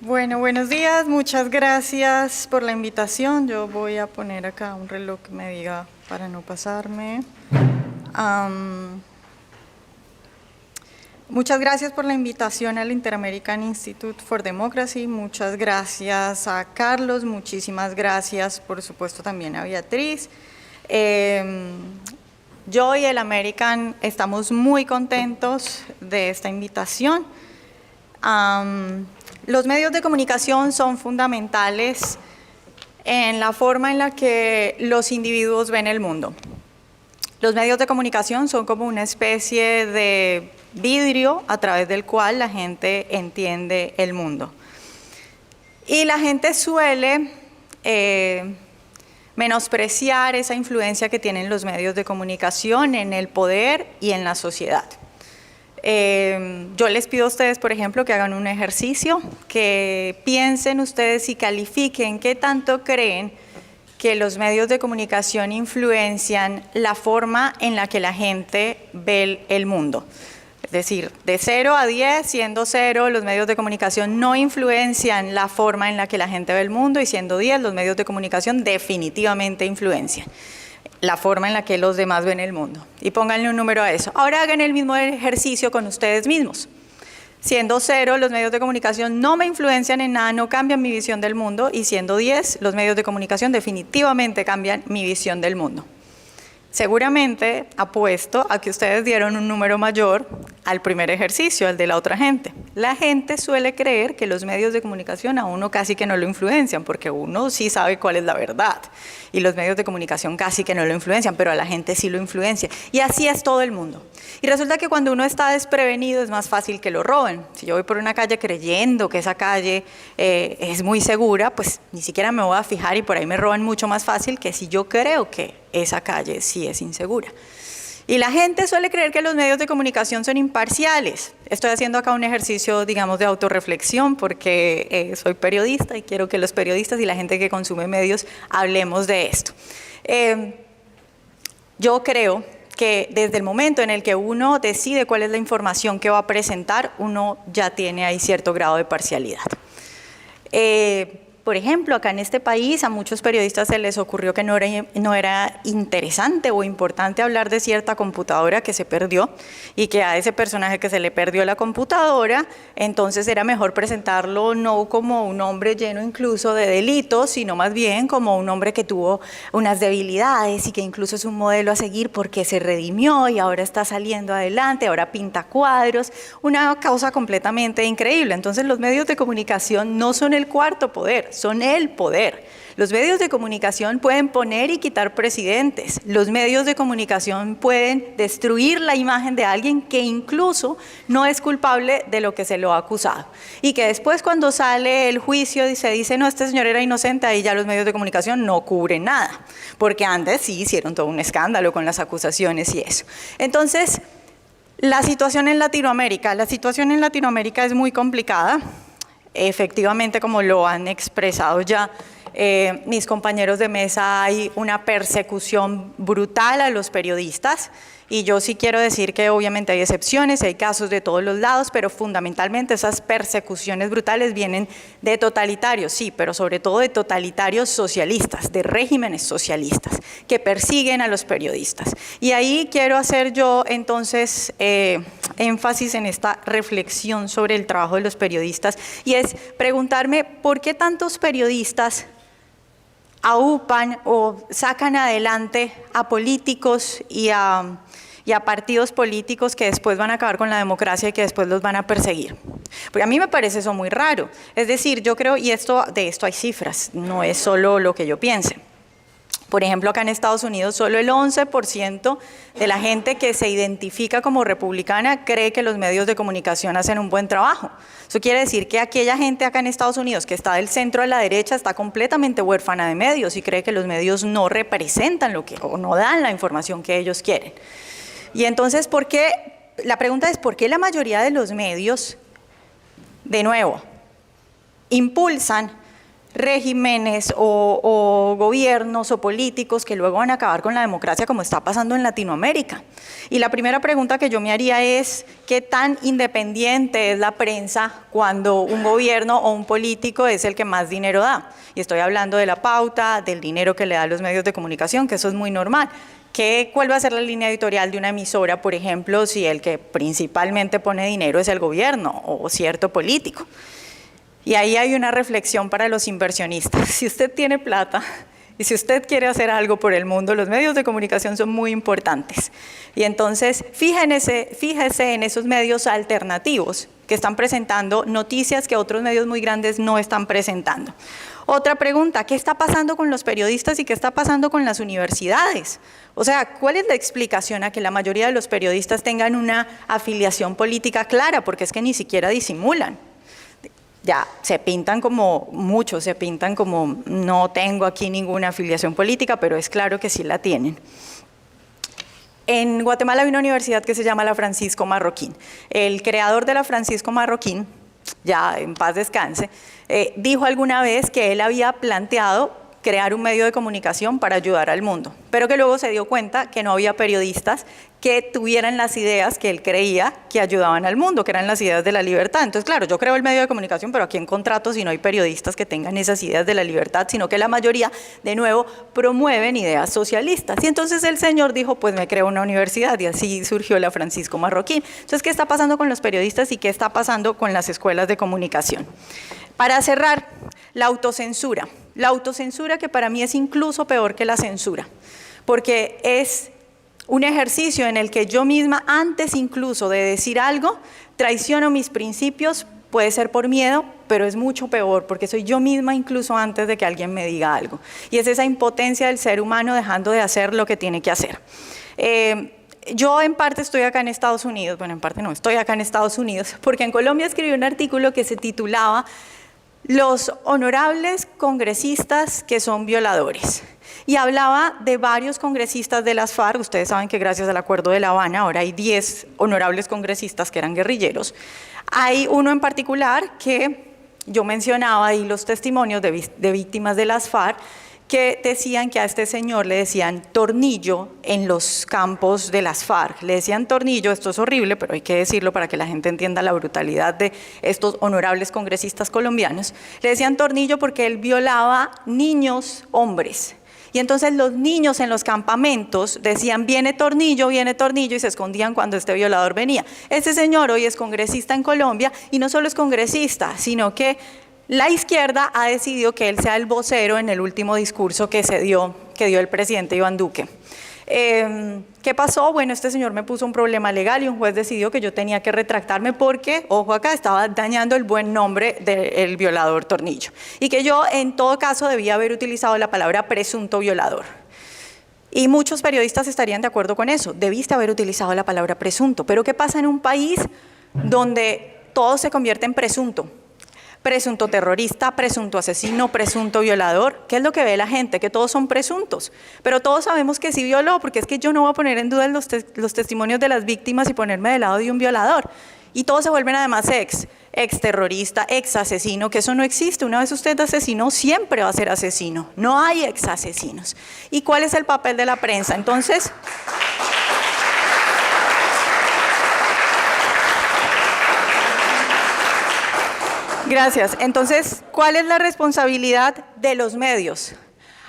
Bueno, buenos días, muchas gracias por la invitación. Yo voy a poner acá un reloj que me diga para no pasarme. Muchas gracias por la invitación al Inter-American Institute for Democracy. Muchas gracias a Carlos, muchísimas gracias, por supuesto, también a Beatriz. Yo y el American estamos muy contentos de esta invitación. Los medios de comunicación son fundamentales en la forma en la que los individuos ven el mundo. Los medios de comunicación son como una especie de vidrio a través del cual la gente entiende el mundo. Y la gente suele menospreciar esa influencia que tienen los medios de comunicación en el poder y en la sociedad. Yo les pido a ustedes, por ejemplo, que hagan un ejercicio, que piensen ustedes y califiquen qué tanto creen que los medios de comunicación influencian la forma en la que la gente ve el mundo. Es decir, de 0 a 10, siendo 0, los medios de comunicación no influencian la forma en la que la gente ve el mundo, y siendo 10, los medios de comunicación definitivamente influencian la forma en la que los demás ven el mundo. Y pónganle un número a eso. Ahora hagan el mismo ejercicio con ustedes mismos. Siendo 0, los medios de comunicación no me influencian en nada, no cambian mi visión del mundo, y siendo 10, los medios de comunicación definitivamente cambian mi visión del mundo. Seguramente apuesto a que ustedes dieron un número mayor al primer ejercicio, al de la otra gente. La gente suele creer que los medios de comunicación a uno casi que no lo influencian, porque uno sí sabe cuál es la verdad, y los medios de comunicación casi que no lo influencian, pero a la gente sí lo influencia. Y así es todo el mundo. Y resulta que cuando uno está desprevenido es más fácil que lo roben. Si yo voy por una calle creyendo que esa calle es muy segura, pues ni siquiera me voy a fijar y por ahí me roban mucho más fácil que si yo creo que esa calle sí es insegura. Y la gente suele creer que los medios de comunicación son imparciales. Estoy haciendo acá un ejercicio, digamos, de autorreflexión, porque soy periodista y quiero que los periodistas y la gente que consume medios hablemos de esto. Yo creo que desde el momento en el que uno decide cuál es la información que va a presentar, uno ya tiene ahí cierto grado de parcialidad. Por ejemplo, acá en este país a muchos periodistas se les ocurrió que no era interesante o importante hablar de cierta computadora que se perdió, y que a ese personaje que se le perdió la computadora, entonces era mejor presentarlo no como un hombre lleno incluso de delitos, sino más bien como un hombre que tuvo unas debilidades y que incluso es un modelo a seguir porque se redimió y ahora está saliendo adelante, ahora pinta cuadros, una causa completamente increíble. Entonces los medios de comunicación no son el cuarto poder, son el poder. Los medios de comunicación pueden poner y quitar presidentes. Los medios de comunicación pueden destruir la imagen de alguien que incluso no es culpable de lo que se lo ha acusado. Y que después, cuando sale el juicio y se dice, no, este señor era inocente, ahí ya los medios de comunicación no cubren nada. Porque antes sí hicieron todo un escándalo con las acusaciones y eso. Entonces, la situación en Latinoamérica es muy complicada. Efectivamente, como lo han expresado ya mis compañeros de mesa, hay una persecución brutal a los periodistas, y yo sí quiero decir que obviamente hay excepciones, hay casos de todos los lados, pero fundamentalmente esas persecuciones brutales vienen de totalitarios, sí, pero sobre todo de totalitarios socialistas, de regímenes socialistas que persiguen a los periodistas. Y ahí quiero hacer yo entonces énfasis en esta reflexión sobre el trabajo de los periodistas, y es preguntarme por qué tantos periodistas aupan o sacan adelante a políticos y a partidos políticos que después van a acabar con la democracia y que después los van a perseguir. Porque a mí me parece eso muy raro. Es decir, yo creo, y de esto hay cifras, no es solo lo que yo piense. Por ejemplo, acá en Estados Unidos, solo el 11% de la gente que se identifica como republicana cree que los medios de comunicación hacen un buen trabajo. Eso quiere decir que aquella gente acá en Estados Unidos que está del centro a la derecha está completamente huérfana de medios y cree que los medios no representan o no dan la información que ellos quieren. Y entonces, la pregunta es, ¿por qué la mayoría de los medios, de nuevo, impulsan regímenes o gobiernos o políticos que luego van a acabar con la democracia como está pasando en Latinoamérica. Y la primera pregunta que yo me haría es, ¿qué tan independiente es la prensa cuando un gobierno o un político es el que más dinero da? Y estoy hablando de la pauta, del dinero que le da a los medios de comunicación, que eso es muy normal. ¿Cuál va a ser la línea editorial de una emisora, por ejemplo, si el que principalmente pone dinero es el gobierno o cierto político? Y ahí hay una reflexión para los inversionistas. Si usted tiene plata y si usted quiere hacer algo por el mundo, los medios de comunicación son muy importantes. Y entonces fíjese en esos medios alternativos que están presentando noticias que otros medios muy grandes no están presentando. Otra pregunta, ¿qué está pasando con los periodistas y qué está pasando con las universidades? O sea, ¿cuál es la explicación a que la mayoría de los periodistas tengan una afiliación política clara? Porque es que ni siquiera disimulan. Ya, se pintan como, muchos se pintan como, no tengo aquí ninguna afiliación política, pero es claro que sí la tienen. En Guatemala hay una universidad que se llama la Francisco Marroquín. El creador de la Francisco Marroquín, ya en paz descanse, dijo alguna vez que él había planteado crear un medio de comunicación para ayudar al mundo, pero que luego se dio cuenta que no había periodistas que tuvieran las ideas que él creía que ayudaban al mundo, que eran las ideas de la libertad. Entonces, claro, yo creo el medio de comunicación, pero ¿a quién contrato si no hay periodistas que tengan esas ideas de la libertad? Sino que la mayoría, de nuevo, promueven ideas socialistas. Y entonces el señor dijo, pues me creo una universidad, y así surgió la Francisco Marroquín. Entonces, ¿qué está pasando con los periodistas y qué está pasando con las escuelas de comunicación? Para cerrar, la autocensura. La autocensura, que para mí es incluso peor que la censura, porque es un ejercicio en el que yo misma, antes incluso de decir algo, traiciono mis principios. Puede ser por miedo, pero es mucho peor, porque soy yo misma incluso antes de que alguien me diga algo. Y es esa impotencia del ser humano dejando de hacer lo que tiene que hacer. Yo en parte estoy acá en Estados Unidos, bueno, en parte no, estoy acá en Estados Unidos, porque en Colombia escribí un artículo que se titulaba Los honorables congresistas que son violadores. Y hablaba de varios congresistas de las FARC. Ustedes saben que gracias al Acuerdo de La Habana ahora hay 10 honorables congresistas que eran guerrilleros. Hay uno en particular que yo mencionaba ahí los testimonios de víctimas de las FARC que decían que a este señor le decían tornillo en los campos de las FARC. Le decían tornillo, esto es horrible, pero hay que decirlo para que la gente entienda la brutalidad de estos honorables congresistas colombianos. Le decían tornillo porque él violaba niños hombres. Y entonces los niños en los campamentos decían, viene tornillo, y se escondían cuando este violador venía. Este señor hoy es congresista en Colombia, y no solo es congresista, sino que la izquierda ha decidido que él sea el vocero en el último discurso que dio el presidente Iván Duque. ¿Qué pasó? Bueno, este señor me puso un problema legal y un juez decidió que yo tenía que retractarme porque, ojo acá, estaba dañando el buen nombre del violador Tornillo. Y que yo, en todo caso, debía haber utilizado la palabra presunto violador. Y muchos periodistas estarían de acuerdo con eso. Debiste haber utilizado la palabra presunto. Pero ¿qué pasa en un país donde todo se convierte en presunto? Presunto terrorista, presunto asesino, presunto violador. ¿Qué es lo que ve la gente? Que todos son presuntos. Pero todos sabemos que sí violó, porque es que yo no voy a poner en duda los testimonios de las víctimas y ponerme del lado de un violador. Y todos se vuelven además ex terrorista, ex asesino, que eso no existe. Una vez usted asesinó, siempre va a ser asesino. No hay ex asesinos. ¿Y cuál es el papel de la prensa? Entonces, gracias. Entonces, ¿cuál es la responsabilidad de los medios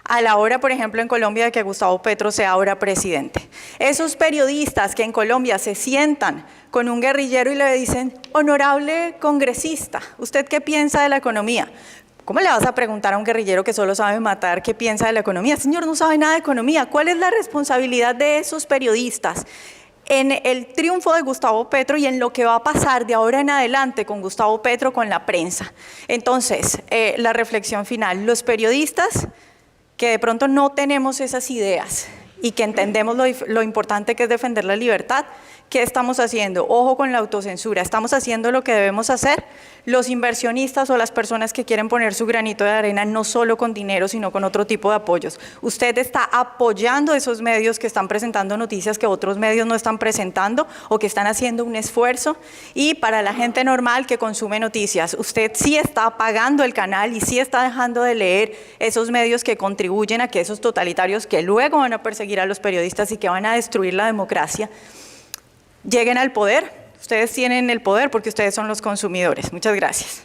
a la hora, por ejemplo, en Colombia, de que Gustavo Petro sea ahora presidente? Esos periodistas que en Colombia se sientan con un guerrillero y le dicen, honorable congresista, ¿usted qué piensa de la economía? ¿Cómo le vas a preguntar a un guerrillero que solo sabe matar qué piensa de la economía? Señor, no sabe nada de economía. ¿Cuál es la responsabilidad de esos periodistas en el triunfo de Gustavo Petro y en lo que va a pasar de ahora en adelante con Gustavo Petro, con la prensa? Entonces, la reflexión final, los periodistas que de pronto no tenemos esas ideas y que entendemos lo importante que es defender la libertad, ¿qué estamos haciendo? Ojo con la autocensura, ¿estamos haciendo lo que debemos hacer? Los inversionistas o las personas que quieren poner su granito de arena, no solo con dinero, sino con otro tipo de apoyos. Usted está apoyando esos medios que están presentando noticias que otros medios no están presentando o que están haciendo un esfuerzo. Y para la gente normal que consume noticias, usted sí está apagando el canal y sí está dejando de leer esos medios que contribuyen a que esos totalitarios que luego van a perseguir a los periodistas y que van a destruir la democracia, lleguen al poder. Ustedes tienen el poder porque ustedes son los consumidores. Muchas gracias.